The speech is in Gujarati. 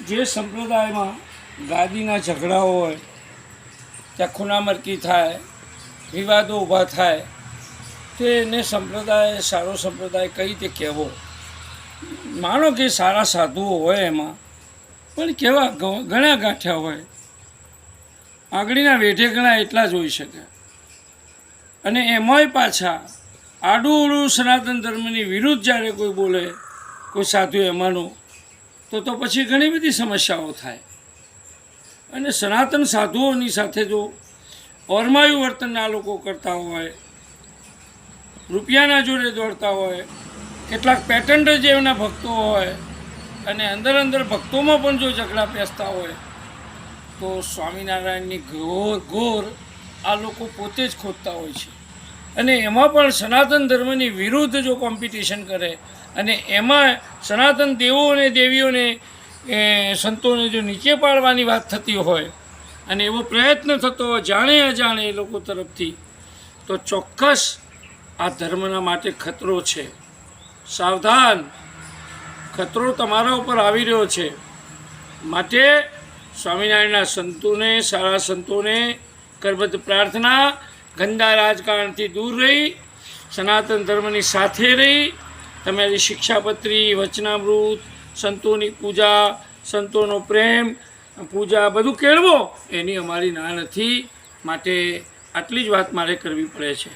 જે સંપ્રદાયમાં ગાદીના ઝઘડાઓ હોય, ત્યાં ખૂનામરકી થાય, વિવાદો ઊભા થાય, તો એને સંપ્રદાય સારો સંપ્રદાય કઈ રીતે કહેવો? માનો કે સારા સાધુઓ હોય એમાં, પણ કેવા ઘણા ગાંઠ્યા હોય, આંગળીના વેઢે ઘણા એટલા જ હોઈ શકે. અને એમાંય પાછા આડું સનાતન ધર્મની વિરુદ્ધ જ્યારે કોઈ બોલે, કોઈ સાધુ એમાંનું, તો પછી ઘણી બધી સમસ્યાઓ થાય. અને સનાતન સાધુઓની સાથે જો ઓરમાયું વર્તન આ લોકો કરતા હોય, રૂપિયાના જોડે દોડતા હોય, કેટલાક પેટન્ટ જે એમના ભક્તો હોય, અને અંદર ભક્તોમાં પણ જો ઝઘડા પેસતા હોય, તો સ્વામિનારાયણની ઘોર આ લોકો પોતે જ ખોદતા હોય છે. અને એમાં પણ સનાતન ધર્મની વિરુદ્ધ જો કોમ્પિટિશન કરે, અને એમાં સનાતન દેવો અને દેવીઓને સંતોને જો નીચે પાડવાની વાત થતી હોય, અને એવો પ્રયત્ન થતો હોય જાણે અજાણે એ લોકો તરફથી, તો ચોક્કસ આ ધર્મના માટે ખતરો છે. સાવધાન, ખતરો તમારા ઉપર આવી રહ્યો છે. માટે સ્વામિનારાયણના સંતોને, સારા સંતોને કરબદ્ધ પ્રાર્થના, ગંદા રાજકારણથી દૂર રહી, સનાતન ધર્મની સાથે રહી, તમારી શિક્ષાપત્રી, વચનામૃત, સંતોની પૂજા, સંતોનો પ્રેમ, પૂજા બધું કેળવો, એની અમારી ના નથી. માટે આટલી જ વાત મારે કરવી પડે છે.